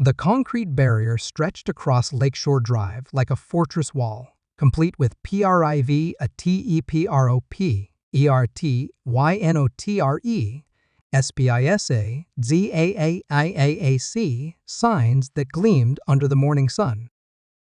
The concrete barrier stretched across Lakeshore Drive like a fortress wall, complete with PRIV, a TEPROP, ERTYNOTRE, SPISA, ZAAIAAC signs that gleamed under the morning sun.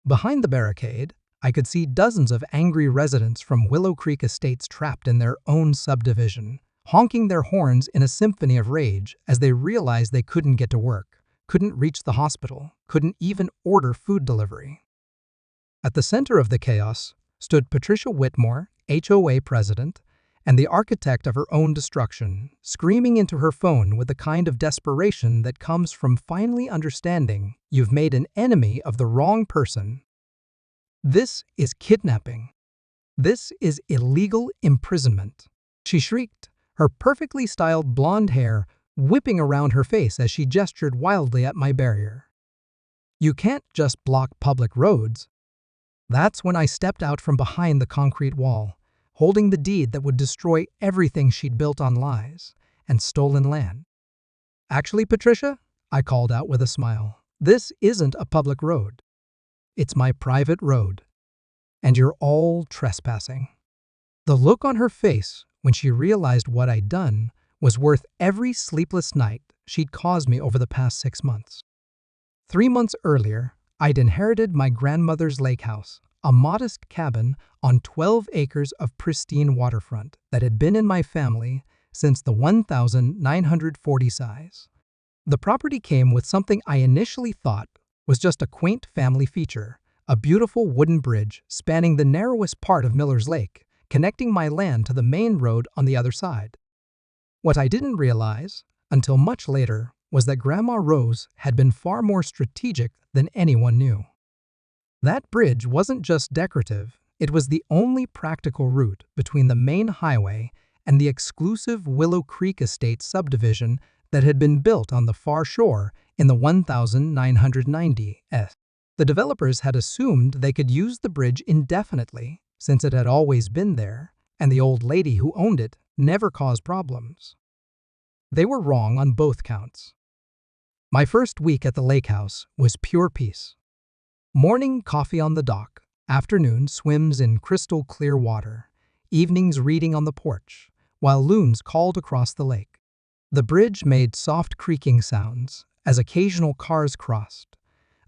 Behind the barricade, I could see dozens of angry residents from Willow Creek Estates trapped in their own subdivision, honking their horns in a symphony of rage as they realized they couldn't get to work, couldn't reach the hospital, couldn't even order food delivery. At the center of the chaos stood Patricia Whitmore, HOA president, and the architect of her own destruction, screaming into her phone with the kind of desperation that comes from finally understanding you've made an enemy of the wrong person. "This is kidnapping. This is illegal imprisonment," she shrieked, her perfectly styled blonde hair whipping around her face as she gestured wildly at my barrier. "You can't just block public roads." That's when I stepped out from behind the concrete wall, holding the deed that would destroy everything she'd built on lies and stolen land. "Actually, Patricia," I called out with a smile, "this isn't a public road. It's my private road, and you're all trespassing." The look on her face when she realized what I'd done was worth every sleepless night she'd caused me over the past 6 months. 3 months earlier, I'd inherited my grandmother's lake house, a modest cabin on 12 acres of pristine waterfront that had been in my family since the 1940 size. The property came with something I initially thought was just a quaint family feature, a beautiful wooden bridge spanning the narrowest part of Miller's Lake, connecting my land to the main road on the other side. What I didn't realize, until much later, was that Grandma Rose had been far more strategic than anyone knew. That bridge wasn't just decorative, it was the only practical route between the main highway and the exclusive Willow Creek Estate subdivision that had been built on the far shore in the 1990s. The developers had assumed they could use the bridge indefinitely since it had always been there, and the old lady who owned it never caused problems. They were wrong on both counts. My first week at the lake house was pure peace. Morning coffee on the dock, afternoon swims in crystal clear water, evenings reading on the porch, while loons called across the lake. The bridge made soft creaking sounds as occasional cars crossed,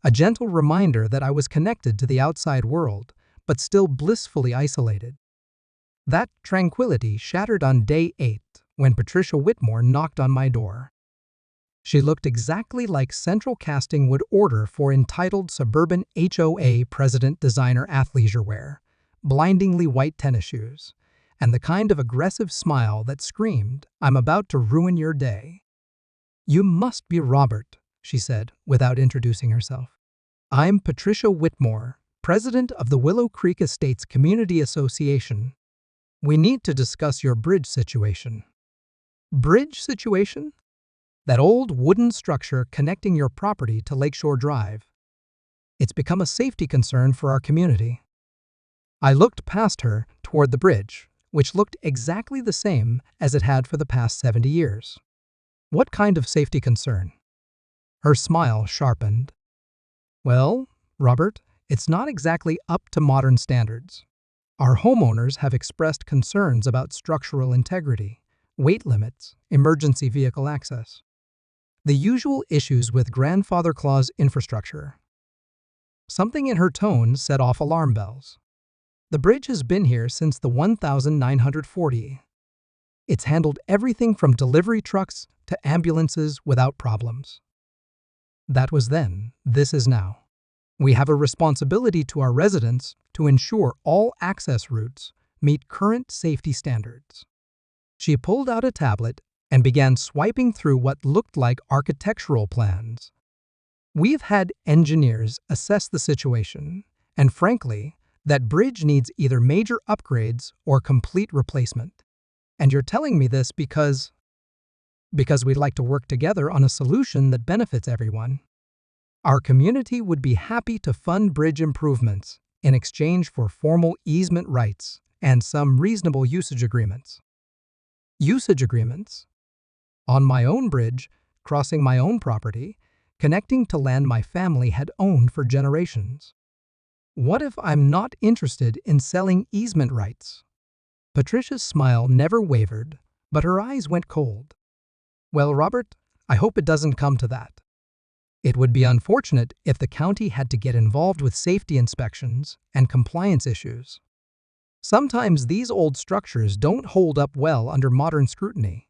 a gentle reminder that I was connected to the outside world, but still blissfully isolated. That tranquility shattered on day 8 when Patricia Whitmore knocked on my door. She looked exactly like Central Casting would order for entitled suburban HOA president designer athleisure wear, blindingly white tennis shoes, and the kind of aggressive smile that screamed, "I'm about to ruin your day." "You must be Robert," she said, without introducing herself. "I'm Patricia Whitmore, president of the Willow Creek Estates Community Association. We need to discuss your bridge situation." "Bridge situation?" "That old wooden structure connecting your property to Lakeshore Drive. It's become a safety concern for our community." I looked past her toward the bridge, which looked exactly the same as it had for the past 70 years. "What kind of safety concern?" Her smile sharpened. "Well, Robert, it's not exactly up to modern standards. Our homeowners have expressed concerns about structural integrity, weight limits, emergency vehicle access. The usual issues with grandfather clause infrastructure." Something in her tone set off alarm bells. "The bridge has been here since the 1940. It's handled everything from delivery trucks to ambulances without problems. That was then, this is now. We have a responsibility to our residents to ensure all access routes meet current safety standards." She pulled out a tablet and began swiping through what looked like architectural plans. "We've had engineers assess the situation, and frankly, that bridge needs either major upgrades or complete replacement. And you're telling me this because we'd like to work together on a solution that benefits everyone. Our community would be happy to fund bridge improvements in exchange for formal easement rights and some reasonable usage agreements." Usage agreements? On my own bridge, crossing my own property, connecting to land my family had owned for generations. What if I'm not interested in selling easement rights? Patricia's smile never wavered, but her eyes went cold. Well, Robert, I hope it doesn't come to that. It would be unfortunate if the county had to get involved with safety inspections and compliance issues. Sometimes these old structures don't hold up well under modern scrutiny.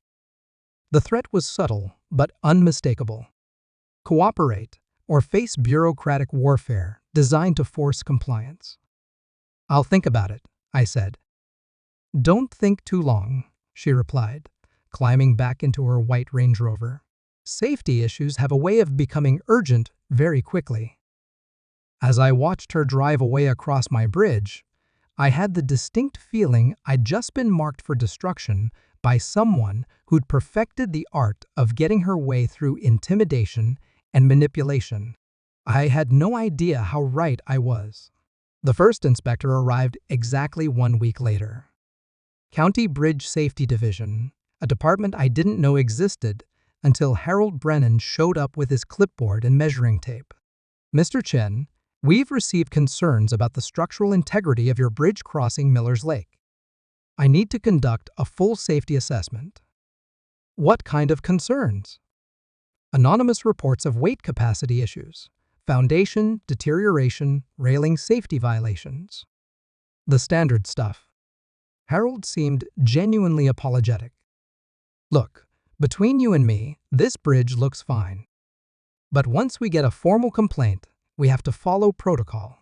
The threat was subtle but unmistakable. Cooperate or face bureaucratic warfare designed to force compliance. I'll think about it, I said. Don't think too long, she replied, climbing back into her white Range Rover. Safety issues have a way of becoming urgent very quickly. As I watched her drive away across my bridge, I had the distinct feeling I'd just been marked for destruction by someone who'd perfected the art of getting her way through intimidation and manipulation. I had no idea how right I was. The first inspector arrived exactly 1 week later. County Bridge Safety Division, a department I didn't know existed until Harold Brennan showed up with his clipboard and measuring tape. Mr. Chen, we've received concerns about the structural integrity of your bridge crossing Miller's Lake. I need to conduct a full safety assessment. What kind of concerns? Anonymous reports of weight capacity issues, foundation deterioration, railing safety violations. The standard stuff. Harold seemed genuinely apologetic. Look, between you and me, this bridge looks fine. But once we get a formal complaint, we have to follow protocol.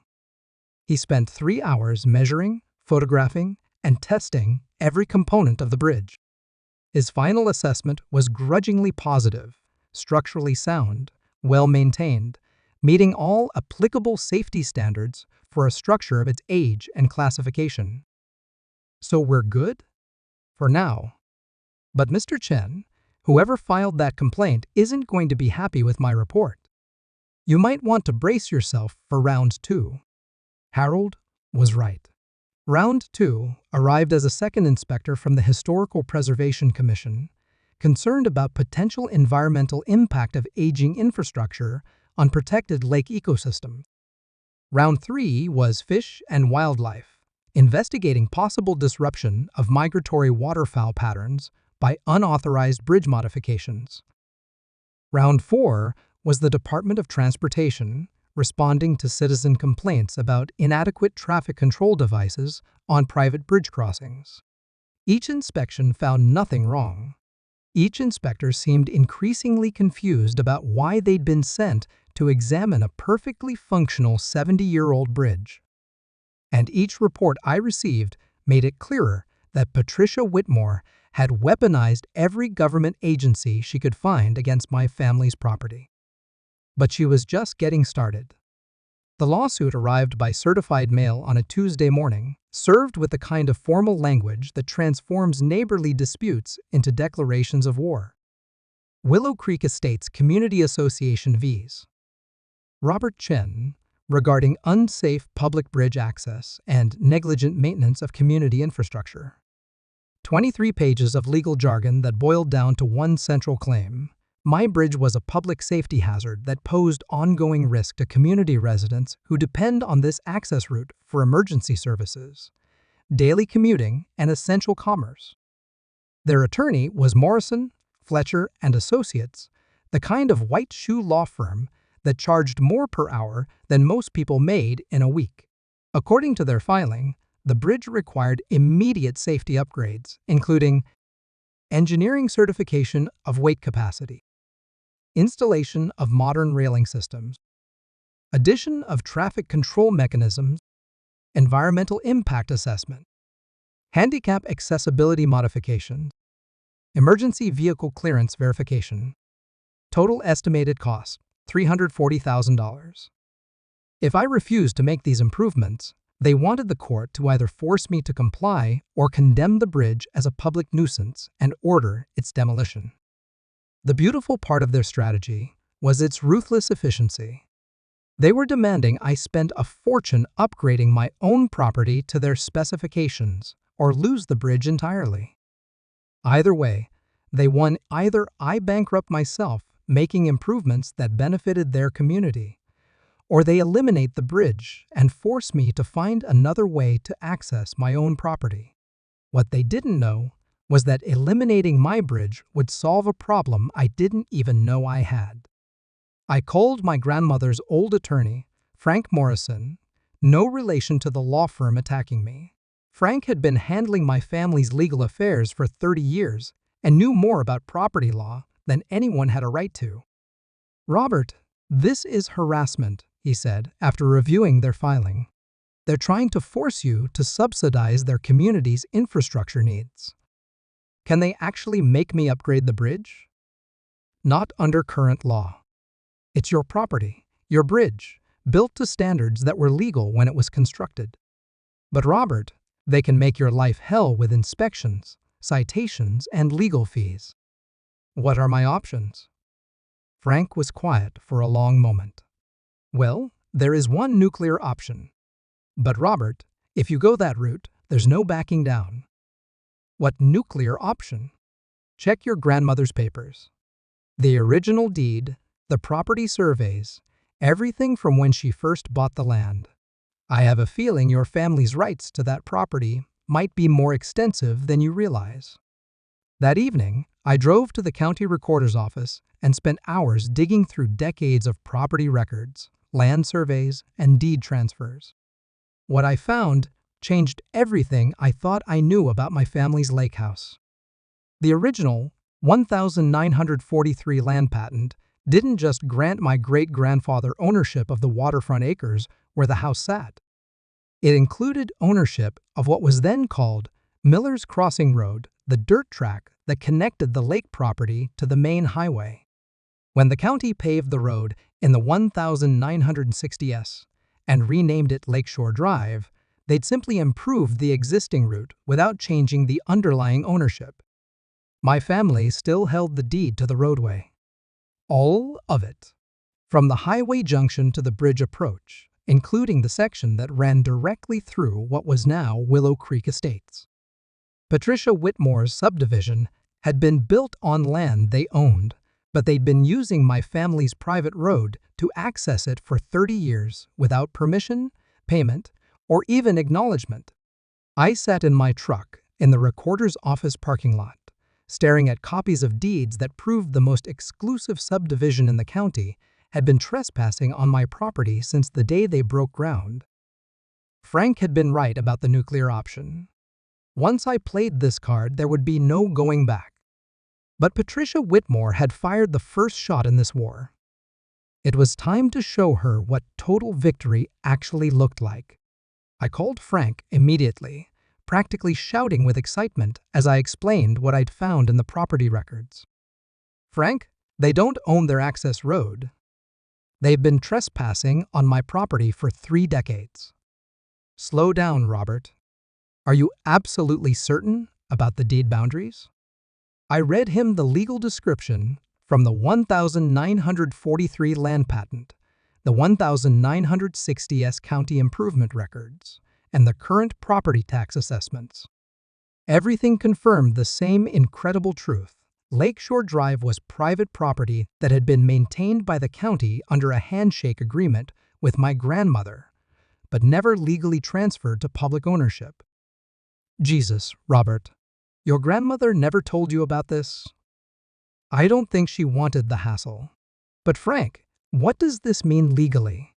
He spent 3 hours measuring, photographing, and testing every component of the bridge. His final assessment was grudgingly positive, structurally sound, well-maintained, meeting all applicable safety standards for a structure of its age and classification. So we're good? For now. But Mr. Chen, whoever filed that complaint isn't going to be happy with my report. You might want to brace yourself for round 2. Harold was right. Round 2 arrived as a second inspector from the Historical Preservation Commission, concerned about potential environmental impact of aging infrastructure on protected lake ecosystems. Round 3 was Fish and Wildlife, investigating possible disruption of migratory waterfowl patterns by unauthorized bridge modifications. Round 4 was the Department of Transportation, responding to citizen complaints about inadequate traffic control devices on private bridge crossings. Each inspection found nothing wrong. Each inspector seemed increasingly confused about why they'd been sent to examine a perfectly functional 70-year-old bridge. And each report I received made it clearer that Patricia Whitmore had weaponized every government agency she could find against my family's property. But she was just getting started. The lawsuit arrived by certified mail on a Tuesday morning, served with the kind of formal language that transforms neighborly disputes into declarations of war. Willow Creek Estates Community Association vs. Robert Chen, regarding unsafe public bridge access and negligent maintenance of community infrastructure. 23 pages of legal jargon that boiled down to one central claim. My bridge was a public safety hazard that posed ongoing risk to community residents who depend on this access route for emergency services, daily commuting, and essential commerce. Their attorney was Morrison, Fletcher, and Associates, the kind of white shoe law firm that charged more per hour than most people made in a week. According to their filing, the bridge required immediate safety upgrades, including engineering certification of weight capacity, installation of modern railing systems, addition of traffic control mechanisms, environmental impact assessment, handicap accessibility modifications, emergency vehicle clearance verification. Total estimated cost, $340,000. If I refused to make these improvements, they wanted the court to either force me to comply or condemn the bridge as a public nuisance and order its demolition. The beautiful part of their strategy was its ruthless efficiency. They were demanding I spend a fortune upgrading my own property to their specifications or lose the bridge entirely. Either way, they won. Either I bankrupt myself making improvements that benefited their community. Or they eliminate the bridge and force me to find another way to access my own property. What they didn't know was that eliminating my bridge would solve a problem I didn't even know I had. I called my grandmother's old attorney, Frank Morrison, no relation to the law firm attacking me. Frank had been handling my family's legal affairs for 30 years and knew more about property law than anyone had a right to. "Robert, this is harassment," he said after reviewing their filing. "They're trying to force you to subsidize their community's infrastructure needs. Can they actually make me upgrade the bridge?" "Not under current law. It's your property, your bridge, built to standards that were legal when it was constructed." "But Robert, they can make your life hell with inspections, citations, and legal fees. What are my options?" Frank was quiet for a long moment. "Well, there is one nuclear option. But Robert, if you go that route, there's no backing down." "What nuclear option?" "Check your grandmother's papers. The original deed, the property surveys, everything from when she first bought the land. I have a feeling your family's rights to that property might be more extensive than you realize." That evening, I drove to the county recorder's office and spent hours digging through decades of property records, land surveys, and deed transfers. What I found changed everything I thought I knew about my family's lake house. The original 1943 land patent didn't just grant my great-grandfather ownership of the waterfront acres where the house sat. It included ownership of what was then called Miller's Crossing Road, the dirt track that connected the lake property to the main highway. When the county paved the road in the 1960s and renamed it Lakeshore Drive, they'd simply improved the existing route without changing the underlying ownership. My family still held the deed to the roadway. All of it. From the highway junction to the bridge approach, including the section that ran directly through what was now Willow Creek Estates. Patricia Whitmore's subdivision had been built on land they owned, but they'd been using my family's private road to access it for 30 years without permission, payment, or even acknowledgement. I sat in my truck in the recorder's office parking lot, staring at copies of deeds that proved the most exclusive subdivision in the county had been trespassing on my property since the day they broke ground. Frank had been right about the nuclear option. Once I played this card, there would be no going back. But Patricia Whitmore had fired the first shot in this war. It was time to show her what total victory actually looked like. I called Frank immediately, practically shouting with excitement as I explained what I'd found in the property records. "Frank, they don't own their access road. They've been trespassing on my property for 3 decades. Slow down, Robert. Are you absolutely certain about the deed boundaries?" I read him the legal description from the 1943 land patent, the 1960s county improvement records, and the current property tax assessments. Everything confirmed the same incredible truth. Lakeshore Drive was private property that had been maintained by the county under a handshake agreement with my grandmother, but never legally transferred to public ownership. Jesus, Robert, your grandmother never told you about this? I don't think she wanted the hassle. But Frank, what does this mean legally?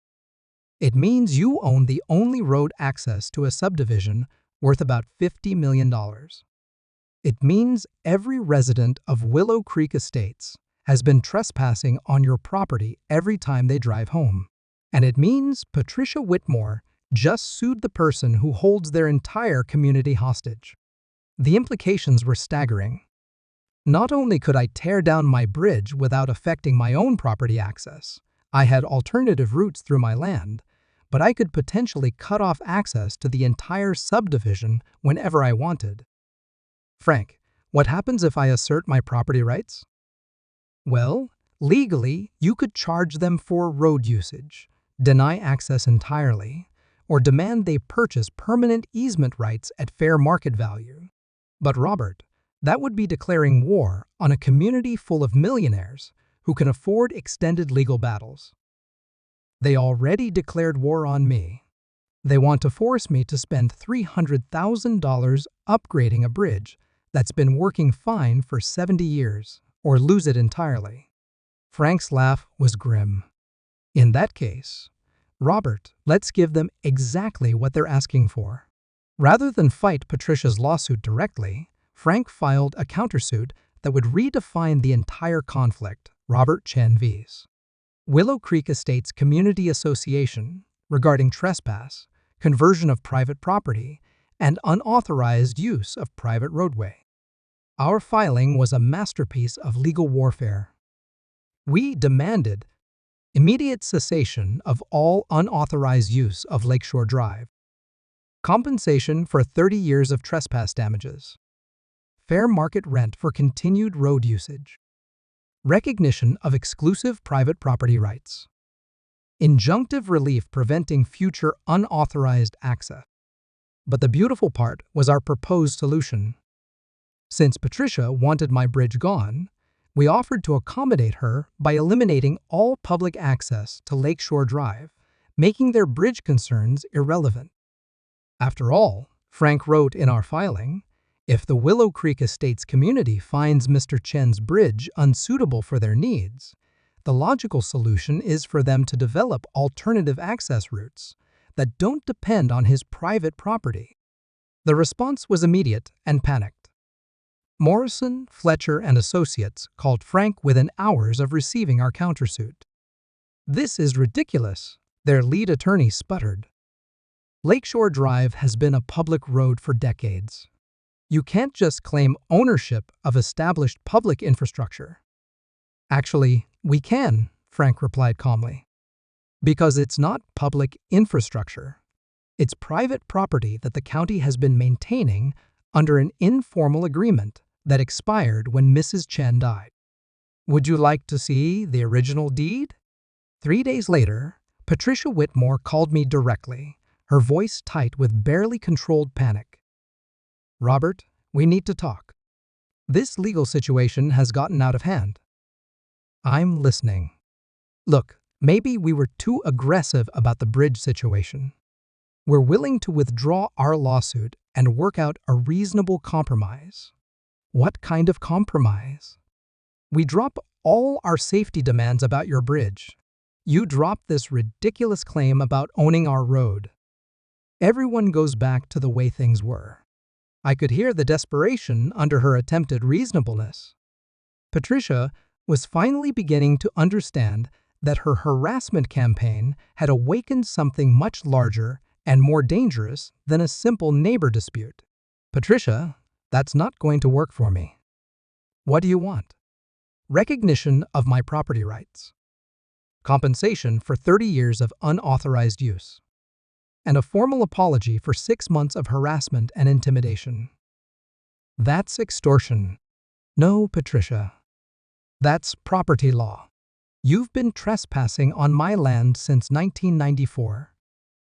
It means you own the only road access to a subdivision worth about $50 million. It means every resident of Willow Creek Estates has been trespassing on your property every time they drive home. And it means Patricia Whitmore just sued the person who holds their entire community hostage. The implications were staggering. Not only could I tear down my bridge without affecting my own property access, I had alternative routes through my land, but I could potentially cut off access to the entire subdivision whenever I wanted. Frank, what happens if I assert my property rights? Well, legally, you could charge them for road usage, deny access entirely, or demand they purchase permanent easement rights at fair market value. But Robert, that would be declaring war on a community full of millionaires who can afford extended legal battles. They already declared war on me. They want to force me to spend $300,000 upgrading a bridge that's been working fine for 70 years, or lose it entirely. Frank's laugh was grim. In that case, Robert, let's give them exactly what they're asking for. Rather than fight Patricia's lawsuit directly, Frank filed a countersuit that would redefine the entire conflict. Robert Chen vs. Willow Creek Estates Community Association regarding trespass, conversion of private property, and unauthorized use of private roadway. Our filing was a masterpiece of legal warfare. We demanded immediate cessation of all unauthorized use of Lakeshore Drive, compensation for 30 years of trespass damages, fair market rent for continued road usage, recognition of exclusive private property rights, injunctive relief preventing future unauthorized access. But the beautiful part was our proposed solution. Since Patricia wanted my bridge gone, we offered to accommodate her by eliminating all public access to Lakeshore Drive, making their bridge concerns irrelevant. After all, Frank wrote in our filing, if the Willow Creek Estates community finds Mr. Chen's bridge unsuitable for their needs, the logical solution is for them to develop alternative access routes that don't depend on his private property. The response was immediate and panicked. Morrison, Fletcher, and Associates called Frank within hours of receiving our countersuit. "This is ridiculous," their lead attorney sputtered. "Lakeshore Drive has been a public road for decades. You can't just claim ownership of established public infrastructure." "Actually, we can," Frank replied calmly. "Because it's not public infrastructure. It's private property that the county has been maintaining under an informal agreement that expired when Mrs. Chen died. Would you like to see the original deed?" 3 days later, Patricia Whitmore called me directly, her voice tight with barely controlled panic. "Robert, we need to talk. This legal situation has gotten out of hand." "I'm listening." "Look, maybe we were too aggressive about the bridge situation. We're willing to withdraw our lawsuit and work out a reasonable compromise." "What kind of compromise?" "We drop all our safety demands about your bridge. You drop this ridiculous claim about owning our road. Everyone goes back to the way things were." I could hear the desperation under her attempted reasonableness. Patricia was finally beginning to understand that her harassment campaign had awakened something much larger and more dangerous than a simple neighbor dispute. "Patricia, that's not going to work for me. What do you want?" "Recognition of my property rights, compensation for 30 years of unauthorized use, and a formal apology for 6 months of harassment and intimidation." "That's extortion." "No, Patricia. That's property law. You've been trespassing on my land since 1994.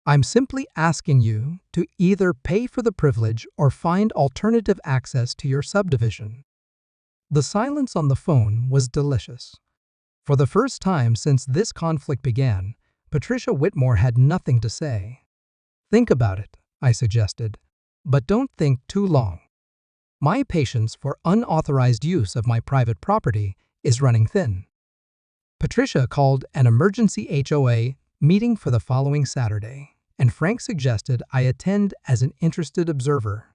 I'm simply asking you to either pay for the privilege or find alternative access to your subdivision." The silence on the phone was delicious. For the first time since this conflict began, Patricia Whitmore had nothing to say. "Think about it," I suggested, "but don't think too long. My patience for unauthorized use of my private property is running thin." Patricia called an emergency HOA meeting for the following Saturday, and Frank suggested I attend as an interested observer.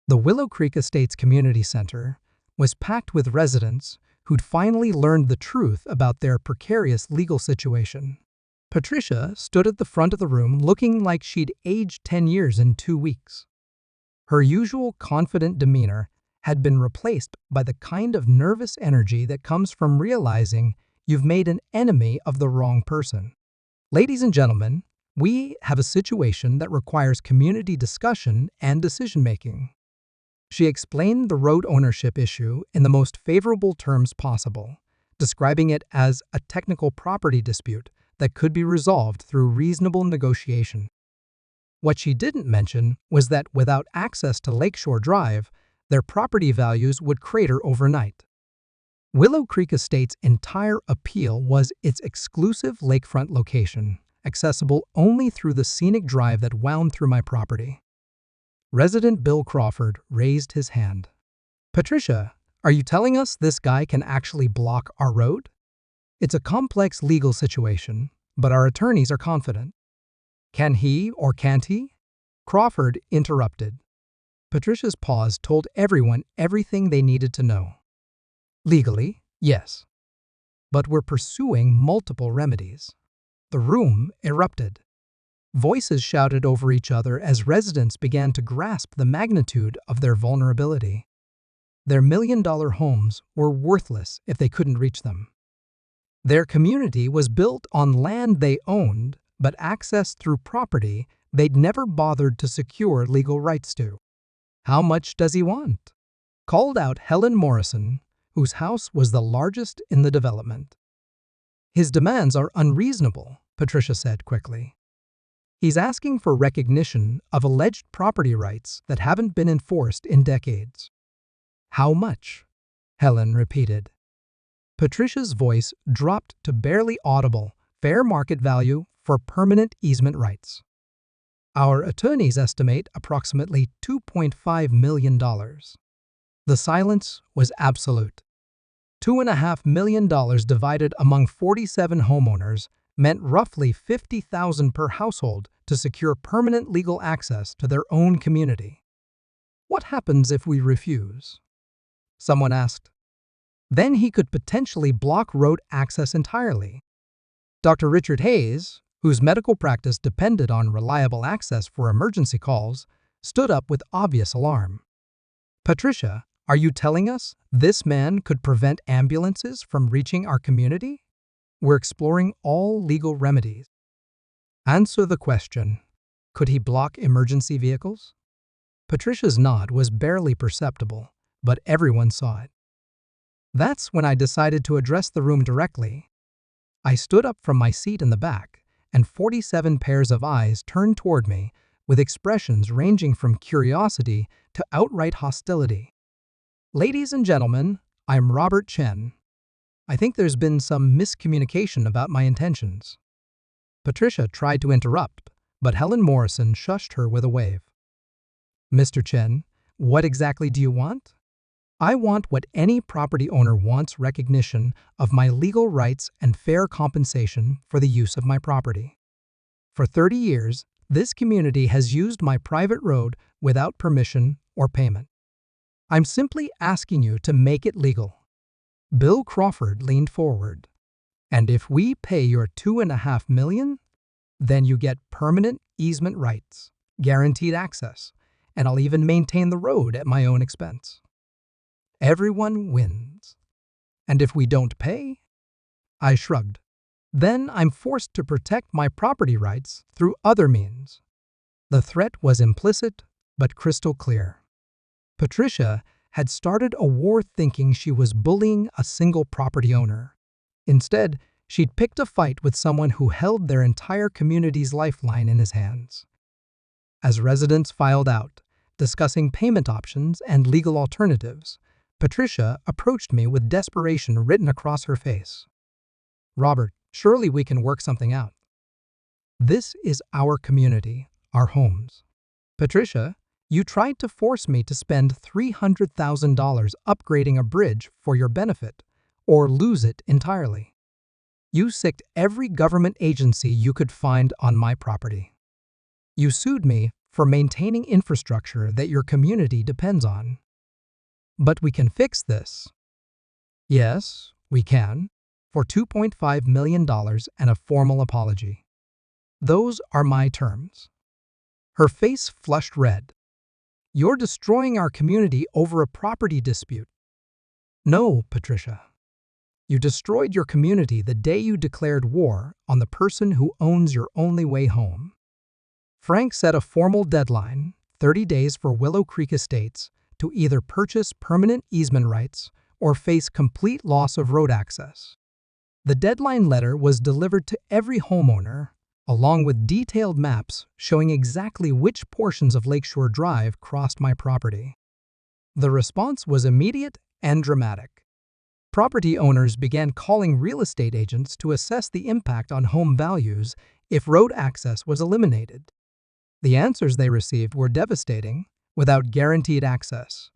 The Willow Creek Estates Community Center was packed with residents who'd finally learned the truth about their precarious legal situation. Patricia stood at the front of the room looking like she'd aged 10 years in 2 weeks. Her usual confident demeanor had been replaced by the kind of nervous energy that comes from realizing you've made an enemy of the wrong person. "Ladies and gentlemen, we have a situation that requires community discussion and decision-making." She explained the road ownership issue in the most favorable terms possible, describing it as a technical property dispute that could be resolved through reasonable negotiation. What she didn't mention was that without access to Lakeshore Drive, their property values would crater overnight. Willow Creek Estate's entire appeal was its exclusive lakefront location, accessible only through the scenic drive that wound through my property. Resident Bill Crawford raised his hand. "Patricia, are you telling us this guy can actually block our road? It's a complex legal situation, but our attorneys are confident." "Can he or can't he?" Crawford interrupted. Patricia's pause told everyone everything they needed to know. "Legally, yes. But we're pursuing multiple remedies." The room erupted. Voices shouted over each other as residents began to grasp the magnitude of their vulnerability. Their million-dollar homes were worthless if they couldn't reach them. Their community was built on land they owned, but accessed through property they'd never bothered to secure legal rights to. "How much does he want?" called out Helen Morrison, whose house was the largest in the development. "His demands are unreasonable," Patricia said quickly. "He's asking for recognition of alleged property rights that haven't been enforced in decades." "How much?" Helen repeated. Patricia's voice dropped to barely audible, fair market value for permanent easement rights. "Our attorneys estimate approximately $2.5 million. The silence was absolute. $2.5 million divided among 47 homeowners meant roughly $50,000 per household to secure permanent legal access to their own community. "What happens if we refuse?" someone asked. "Then he could potentially block road access entirely." Dr. Richard Hayes, whose medical practice depended on reliable access for emergency calls, stood up with obvious alarm. "Patricia, are you telling us this man could prevent ambulances from reaching our community? We're exploring all legal remedies." "Answer the question. Could he block emergency vehicles?" Patricia's nod was barely perceptible, but everyone saw it. That's when I decided to address the room directly. I stood up from my seat in the back, and 47 pairs of eyes turned toward me with expressions ranging from curiosity to outright hostility. "Ladies and gentlemen, I'm Robert Chen. I think there's been some miscommunication about my intentions." Patricia tried to interrupt, but Helen Morrison shushed her with a wave. "Mr. Chen, what exactly do you want?" "I want what any property owner wants: recognition of my legal rights and fair compensation for the use of my property. For 30 years, this community has used my private road without permission or payment. I'm simply asking you to make it legal." Bill Crawford leaned forward. "And if we pay your $2.5 million, then you get permanent easement rights, guaranteed access, and I'll even maintain the road at my own expense. Everyone wins. And if we don't pay?" I shrugged. "Then I'm forced to protect my property rights through other means." The threat was implicit, but crystal clear. Patricia had started a war thinking she was bullying a single property owner. Instead, she'd picked a fight with someone who held their entire community's lifeline in his hands. As residents filed out, discussing payment options and legal alternatives, Patricia approached me with desperation written across her face. "Robert, surely we can work something out. This is our community, our homes. Patricia, you tried to force me to spend $300,000 upgrading a bridge for your benefit, or lose it entirely. You sicked every government agency you could find on my property. You sued me for maintaining infrastructure that your community depends on. But we can fix this." "Yes, we can, for $2.5 million and a formal apology. Those are my terms." Her face flushed red. "You're destroying our community over a property dispute." "No, Patricia. You destroyed your community the day you declared war on the person who owns your only way home." Frank set a formal deadline, 30 days for Willow Creek Estates, to either purchase permanent easement rights or face complete loss of road access. The deadline letter was delivered to every homeowner, along with detailed maps showing exactly which portions of Lakeshore Drive crossed my property. The response was immediate and dramatic. Property owners began calling real estate agents to assess the impact on home values if road access was eliminated. The answers they received were devastating. Without guaranteed access,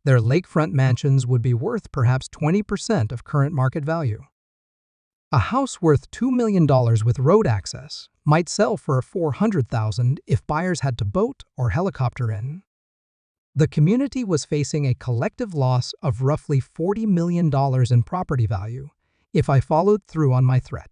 their lakefront mansions would be worth perhaps 20% of current market value. A house worth $2 million with road access might sell for $400,000 if buyers had to boat or helicopter in. The community was facing a collective loss of roughly $40 million in property value if I followed through on my threat.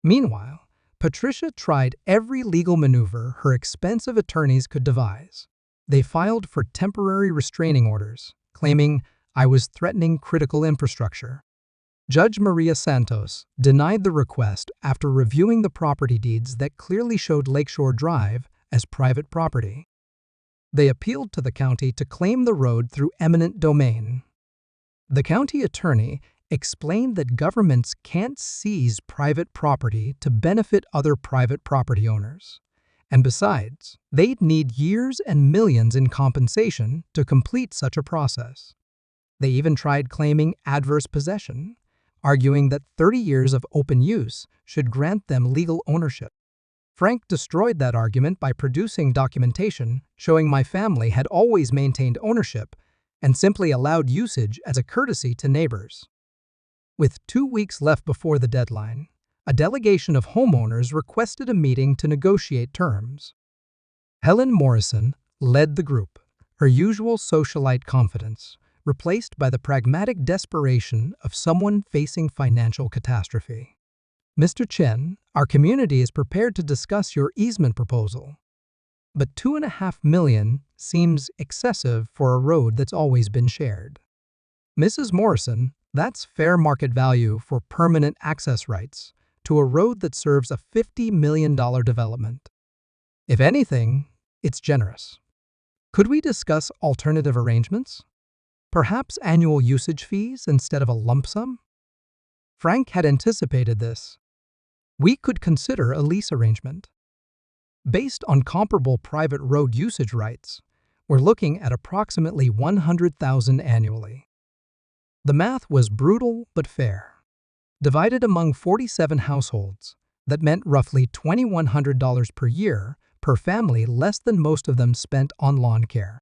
Meanwhile, Patricia tried every legal maneuver her expensive attorneys could devise. They filed for temporary restraining orders, claiming I was threatening critical infrastructure. Judge Maria Santos denied the request after reviewing the property deeds that clearly showed Lakeshore Drive as private property. They appealed to the county to claim the road through eminent domain. The county attorney explained that governments can't seize private property to benefit other private property owners. And besides, they'd need years and millions in compensation to complete such a process. They even tried claiming adverse possession, arguing that 30 years of open use should grant them legal ownership. Frank destroyed that argument by producing documentation showing my family had always maintained ownership and simply allowed usage as a courtesy to neighbors. With 2 weeks left before the deadline, a delegation of homeowners requested a meeting to negotiate terms. Helen Morrison led the group, her usual socialite confidence replaced by the pragmatic desperation of someone facing financial catastrophe. Mr. Chen, our community is prepared to discuss your easement proposal. But $2.5 million seems excessive for a road that's always been shared. Mrs. Morrison, that's fair market value for permanent access rights to a road that serves a $50 million development. If anything, it's generous. Could we discuss alternative arrangements? Perhaps annual usage fees instead of a lump sum? Frank had anticipated this. We could consider a lease arrangement. Based on comparable private road usage rights, we're looking at approximately $100,000 annually. The math was brutal but fair. Divided among 47 households, that meant roughly $2,100 per year per family, less than most of them spent on lawn care.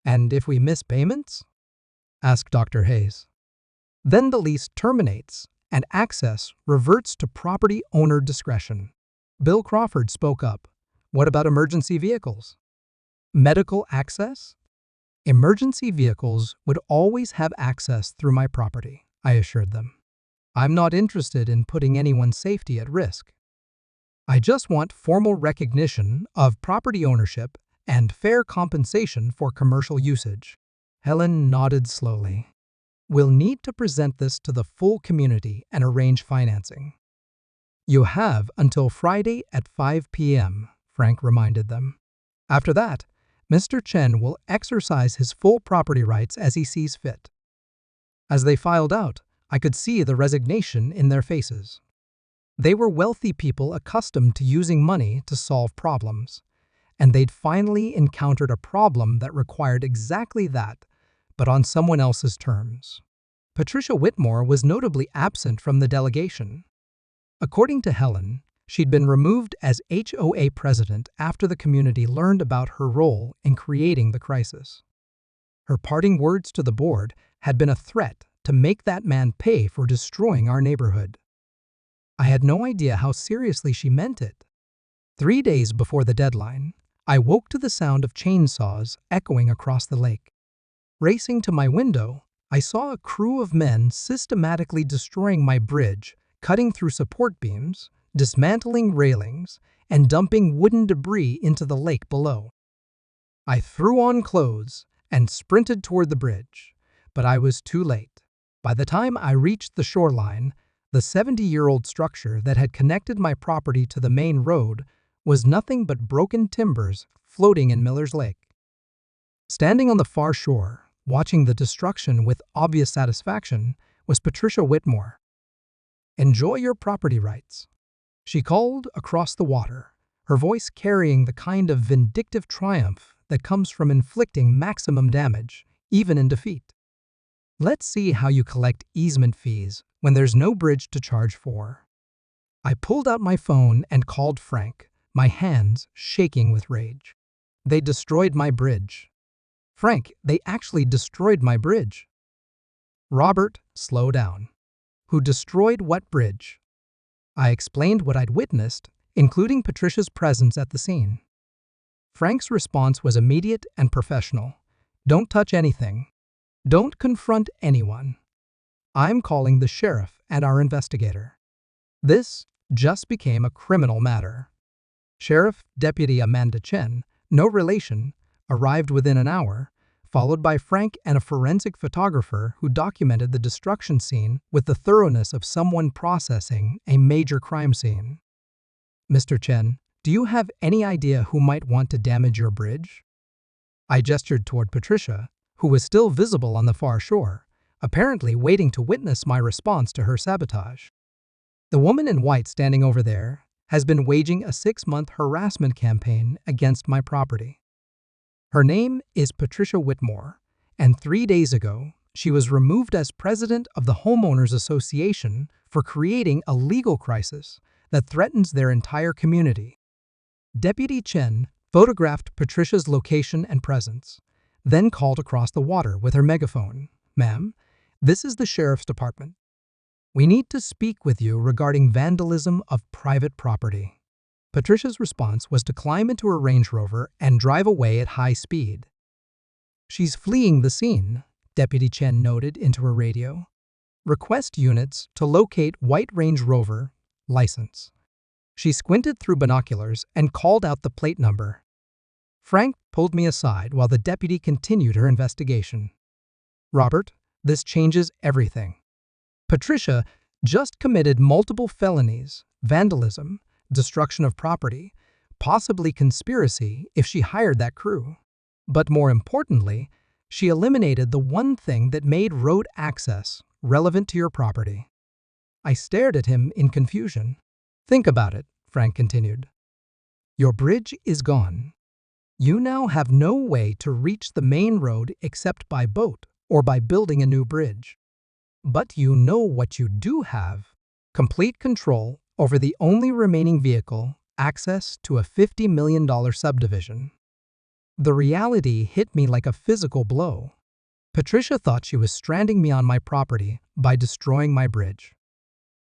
And if we miss payments? Asked Dr. Hayes. Then the lease terminates and access reverts to property owner discretion. Bill Crawford spoke up. What about emergency vehicles? Medical access? Emergency vehicles would always have access through my property, I assured them. I'm not interested in putting anyone's safety at risk. I just want formal recognition of property ownership and fair compensation for commercial usage. Helen nodded slowly. We'll need to present this to the full community and arrange financing. You have until Friday at 5 p.m., Frank reminded them. After that, Mr. Chen will exercise his full property rights as he sees fit. As they filed out, I could see the resignation in their faces. They were wealthy people accustomed to using money to solve problems, and they'd finally encountered a problem that required exactly that, but on someone else's terms. Patricia Whitmore was notably absent from the delegation. According to Helen, she'd been removed as HOA president after the community learned about her role in creating the crisis. Her parting words to the board had been a threat to make that man pay for destroying our neighborhood. I had no idea how seriously she meant it. 3 days before the deadline, I woke to the sound of chainsaws echoing across the lake. Racing to my window, I saw a crew of men systematically destroying my bridge, cutting through support beams, dismantling railings, and dumping wooden debris into the lake below. I threw on clothes and sprinted toward the bridge, but I was too late. By the time I reached the shoreline, the 70-year-old structure that had connected my property to the main road was nothing but broken timbers floating in Miller's Lake. Standing on the far shore, watching the destruction with obvious satisfaction, was Patricia Whitmore. "Enjoy your property rights," she called across the water, her voice carrying the kind of vindictive triumph that comes from inflicting maximum damage, even in defeat. Let's see how you collect easement fees when there's no bridge to charge for. I pulled out my phone and called Frank, my hands shaking with rage. They destroyed my bridge. Frank, they actually destroyed my bridge. Robert, slow down. Who destroyed what bridge? I explained what I'd witnessed, including Patricia's presence at the scene. Frank's response was immediate and professional. Don't touch anything. Don't confront anyone. I'm calling the sheriff and our investigator. This just became a criminal matter. Sheriff Deputy Amanda Chen, no relation, arrived within an hour, followed by Frank and a forensic photographer who documented the destruction scene with the thoroughness of someone processing a major crime scene. Mr. Chen, do you have any idea who might want to damage your bridge? I gestured toward Patricia, who was still visible on the far shore, apparently waiting to witness my response to her sabotage. The woman in white standing over there has been waging a 6-month harassment campaign against my property. Her name is Patricia Whitmore, and 3 days ago, she was removed as president of the Homeowners Association for creating a legal crisis that threatens their entire community. Deputy Chen photographed Patricia's location and presence, then called across the water with her megaphone. Ma'am, this is the sheriff's department. We need to speak with you regarding vandalism of private property. Patricia's response was to climb into her Range Rover and drive away at high speed. She's fleeing the scene, Deputy Chen noted into her radio. Request units to locate white Range Rover, license. She squinted through binoculars and called out the plate number. Frank pulled me aside while the deputy continued her investigation. Robert, this changes everything. Patricia just committed multiple felonies, vandalism, destruction of property, possibly conspiracy if she hired that crew. But more importantly, she eliminated the one thing that made road access relevant to your property. I stared at him in confusion. Think about it, Frank continued. Your bridge is gone. You now have no way to reach the main road except by boat or by building a new bridge. But you know what you do have: complete control over the only remaining vehicle, access to a $50 million subdivision. The reality hit me like a physical blow. Patricia thought she was stranding me on my property by destroying my bridge.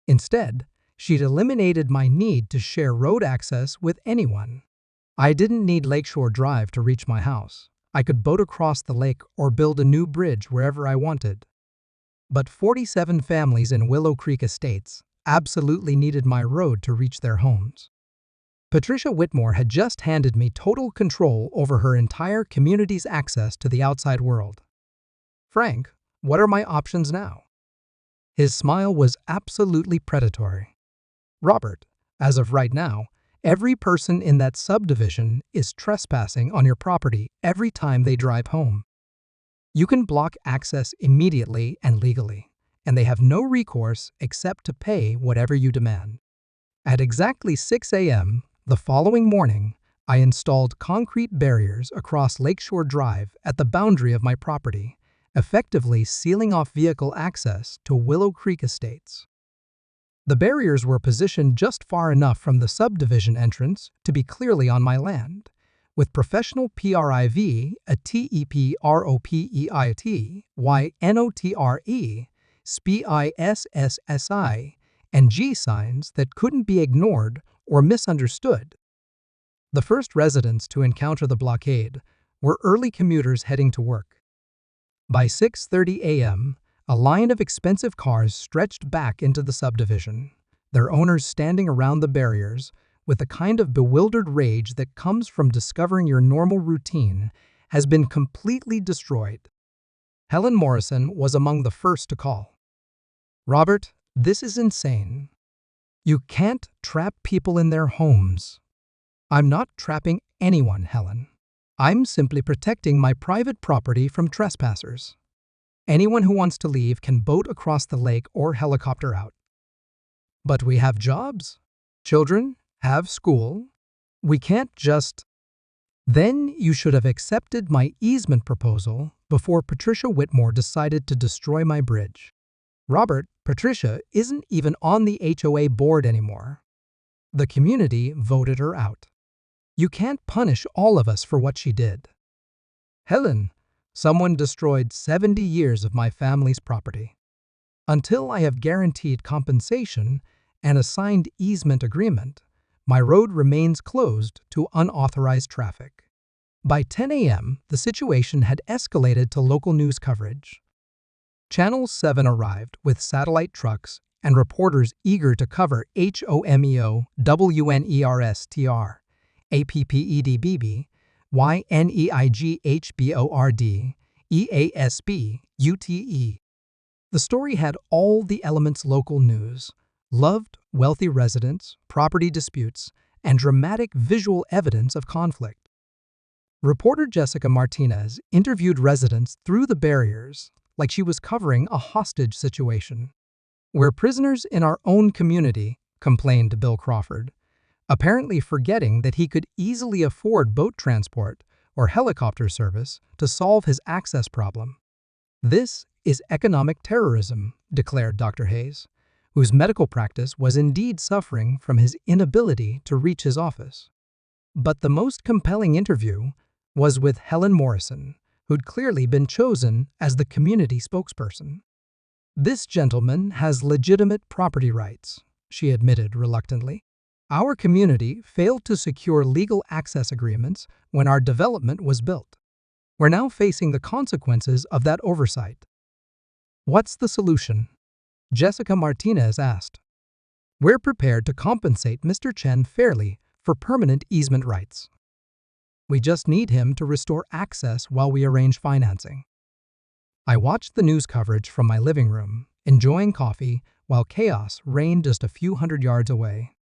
Instead, she'd eliminated my need to share road access with anyone. I didn't need Lakeshore Drive to reach my house. I could boat across the lake or build a new bridge wherever I wanted. But 47 families in Willow Creek Estates absolutely needed my road to reach their homes. Patricia Whitmore had just handed me total control over her entire community's access to the outside world. Frank, what are my options now? His smile was absolutely predatory. Robert, as of right now, every person in that subdivision is trespassing on your property every time they drive home. You can block access immediately and legally, and they have no recourse except to pay whatever you demand. At exactly 6 a.m. the following morning, I installed concrete barriers across Lakeshore Drive at the boundary of my property, effectively sealing off vehicle access to Willow Creek Estates. The barriers were positioned just far enough from the subdivision entrance to be clearly on my land, with professional PRIV, a TEPROPEIT, YNOTRE, SPISSSI, and G signs that couldn't be ignored or misunderstood. The first residents to encounter the blockade were early commuters heading to work. By 6:30 a.m., a line of expensive cars stretched back into the subdivision, their owners standing around the barriers with the kind of bewildered rage that comes from discovering your normal routine has been completely destroyed. Helen Morrison was among the first to call. Robert, this is insane. You can't trap people in their homes. I'm not trapping anyone, Helen. I'm simply protecting my private property from trespassers. Anyone who wants to leave can boat across the lake or helicopter out. But we have jobs. Children have school. We can't just... Then you should have accepted my easement proposal before Patricia Whitmore decided to destroy my bridge. Robert, Patricia isn't even on the HOA board anymore. The community voted her out. You can't punish all of us for what she did. Helen, someone destroyed 70 years of my family's property. Until I have guaranteed compensation and a signed easement agreement, my road remains closed to unauthorized traffic. By 10 a.m., the situation had escalated to local news coverage. Channel 7 arrived with satellite trucks and reporters eager to cover HOMEO, WNERSTR, APPEDBB, YNEIGHBORD, EASB, UTE. The story had all the elements local news: loved, wealthy residents, property disputes, and dramatic visual evidence of conflict. Reporter Jessica Martinez interviewed residents through the barriers like she was covering a hostage situation. "We're prisoners in our own community," complained Bill Crawford, apparently forgetting that he could easily afford boat transport or helicopter service to solve his access problem. "This is economic terrorism," declared Dr. Hayes, whose medical practice was indeed suffering from his inability to reach his office. But the most compelling interview was with Helen Morrison, who'd clearly been chosen as the community spokesperson. "This gentleman has legitimate property rights," she admitted reluctantly. "Our community failed to secure legal access agreements when our development was built. We're now facing the consequences of that oversight." "What's the solution?" Jessica Martinez asked. "We're prepared to compensate Mr. Chen fairly for permanent easement rights. We just need him to restore access while we arrange financing." I watched the news coverage from my living room, enjoying coffee while chaos reigned just a few hundred yards away.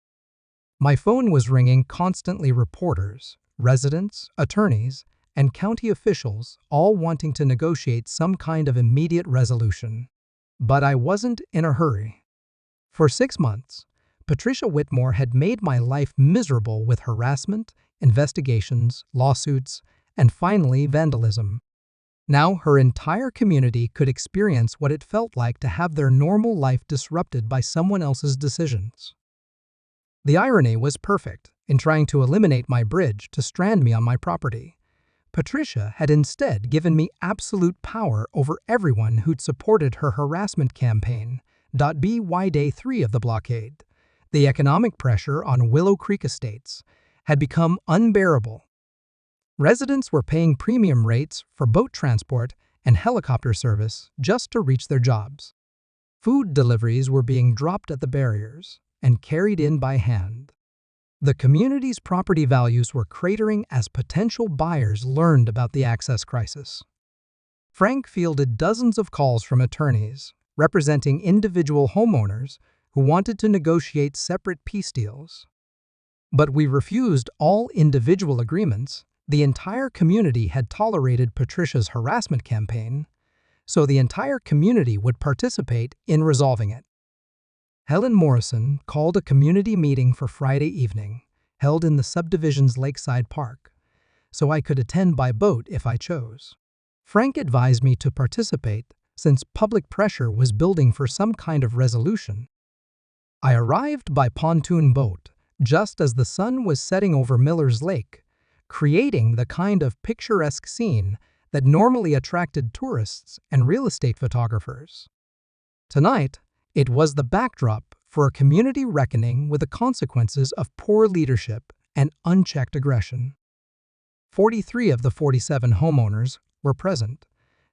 My phone was ringing constantly, reporters, residents, attorneys, and county officials all wanting to negotiate some kind of immediate resolution. But I wasn't in a hurry. For 6 months, Patricia Whitmore had made my life miserable with harassment, investigations, lawsuits, and finally vandalism. Now her entire community could experience what it felt like to have their normal life disrupted by someone else's decisions. The irony was perfect. In trying to eliminate my bridge to strand me on my property, Patricia had instead given me absolute power over everyone who'd supported her harassment campaign. By day 3 of the blockade, the economic pressure on Willow Creek Estates had become unbearable. Residents were paying premium rates for boat transport and helicopter service just to reach their jobs. Food deliveries were being dropped at the barriers and carried in by hand. The community's property values were cratering as potential buyers learned about the access crisis. Frank fielded dozens of calls from attorneys representing individual homeowners who wanted to negotiate separate peace deals. But we refused all individual agreements. The entire community had tolerated Patricia's harassment campaign, so the entire community would participate in resolving it. Helen Morrison called a community meeting for Friday evening, held in the Subdivision's lakeside park, so I could attend by boat if I chose. Frank advised me to participate since public pressure was building for some kind of resolution. I arrived by pontoon boat just as the sun was setting over Miller's Lake, creating the kind of picturesque scene that normally attracted tourists and real estate photographers. Tonight, it was the backdrop for a community reckoning with the consequences of poor leadership and unchecked aggression. 43 of the 47 homeowners were present,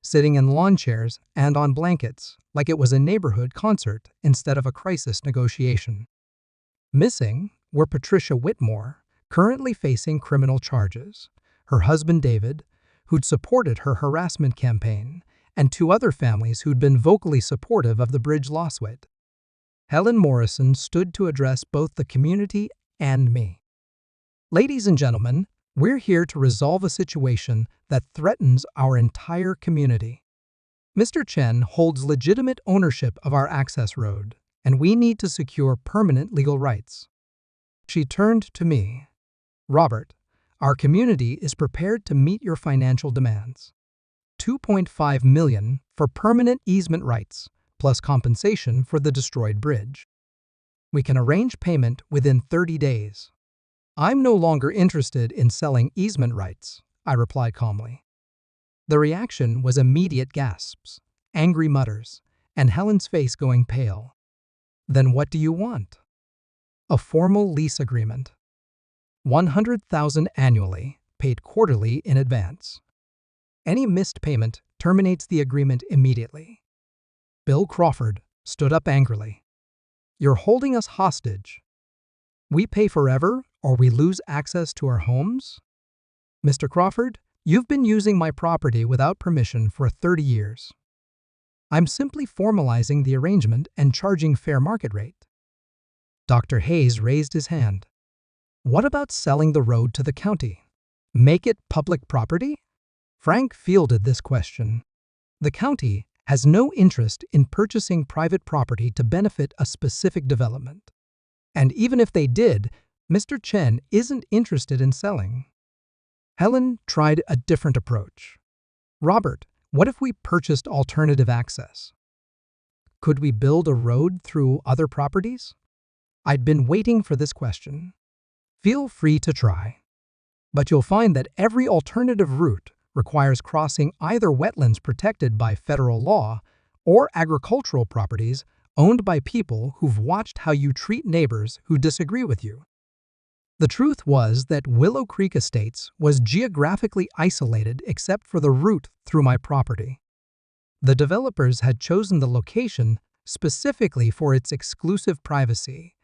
sitting in lawn chairs and on blankets like it was a neighborhood concert instead of a crisis negotiation. Missing were Patricia Whitmore, currently facing criminal charges, her husband David, who'd supported her harassment campaign, and 2 other families who'd been vocally supportive of the bridge lawsuit. Helen Morrison stood to address both the community and me. "Ladies and gentlemen, we're here to resolve a situation that threatens our entire community. Mr. Chen holds legitimate ownership of our access road, and we need to secure permanent legal rights." She turned to me. "Robert, Our community is prepared to meet your financial demands. $2.5 million for permanent easement rights, plus compensation for the destroyed bridge. We can arrange payment within 30 days. I'm no longer interested in selling easement rights, I replied calmly. The reaction was immediate gasps, angry mutters, and Helen's face going pale. Then what do you want? A formal lease agreement. $100,000 annually, paid quarterly in advance. Any missed payment terminates the agreement immediately. Bill Crawford stood up angrily. You're holding us hostage. We pay forever or we lose access to our homes? Mr. Crawford, you've been using my property without permission for 30 years. I'm simply formalizing the arrangement and charging fair market rate. Dr. Hayes raised his hand. What about selling the road to the county? Make it public property? Frank fielded this question. The county has no interest in purchasing private property to benefit a specific development. And even if they did, Mr. Chen isn't interested in selling. Helen tried a different approach. Robert, what if we purchased alternative access? Could we build a road through other properties? I'd been waiting for this question. Feel free to try. But you'll find that every alternative route requires crossing either wetlands protected by federal law or agricultural properties owned by people who've watched how you treat neighbors who disagree with you. The truth was that Willow Creek Estates was geographically isolated except for the route through my property. The developers had chosen the location specifically for its exclusive privacy,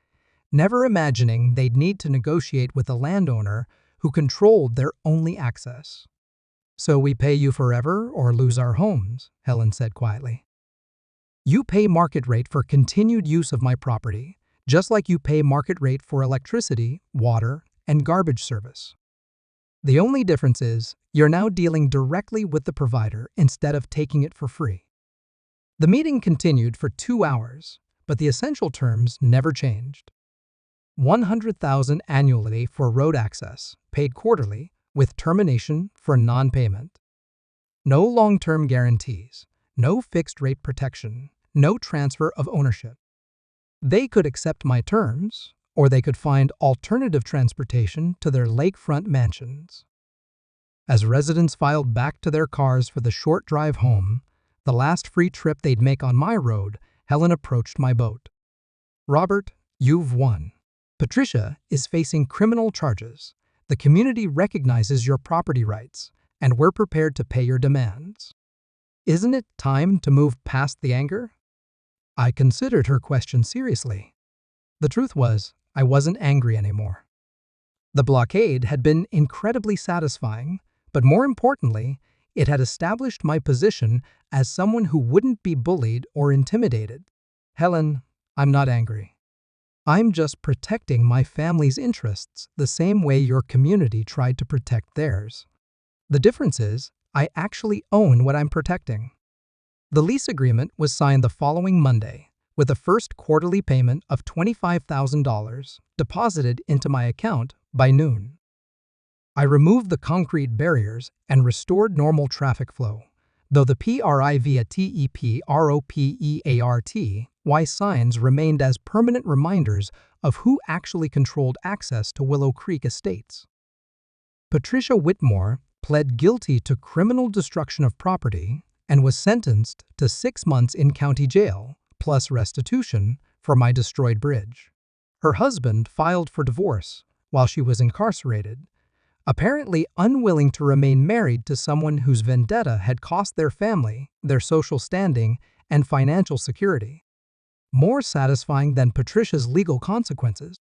never imagining they'd need to negotiate with a landowner who controlled their only access. So we pay you forever or lose our homes, Helen said quietly. You pay market rate for continued use of my property, just like you pay market rate for electricity, water, and garbage service. The only difference is you're now dealing directly with the provider instead of taking it for free. The meeting continued for 2 hours, but the essential terms never changed. $100,000 annually for road access, paid quarterly, with termination for non-payment. No long-term guarantees, no fixed-rate protection, no transfer of ownership. They could accept my terms, or they could find alternative transportation to their lakefront mansions. As residents filed back to their cars for the short drive home, the last free trip they'd make on my road, Helen approached my boat. Robert, you've won. Patricia is facing criminal charges. The community recognizes your property rights, and we're prepared to pay your demands. Isn't it time to move past the anger? I considered her question seriously. The truth was, I wasn't angry anymore. The blockade had been incredibly satisfying, but more importantly, it had established my position as someone who wouldn't be bullied or intimidated. Helen, I'm not angry. I'm just protecting my family's interests the same way your community tried to protect theirs. The difference is, I actually own what I'm protecting. The lease agreement was signed the following Monday, with a first quarterly payment of $25,000 deposited into my account by noon. I removed the concrete barriers and restored normal traffic flow, though the PRIVATEPROPEARTY signs remained as permanent reminders of who actually controlled access to Willow Creek Estates. Patricia Whitmore pled guilty to criminal destruction of property and was sentenced to 6 months in county jail, plus restitution, for my destroyed bridge. Her husband filed for divorce while she was incarcerated, apparently unwilling to remain married to someone whose vendetta had cost their family, their social standing, and financial security. More satisfying than Patricia's legal consequences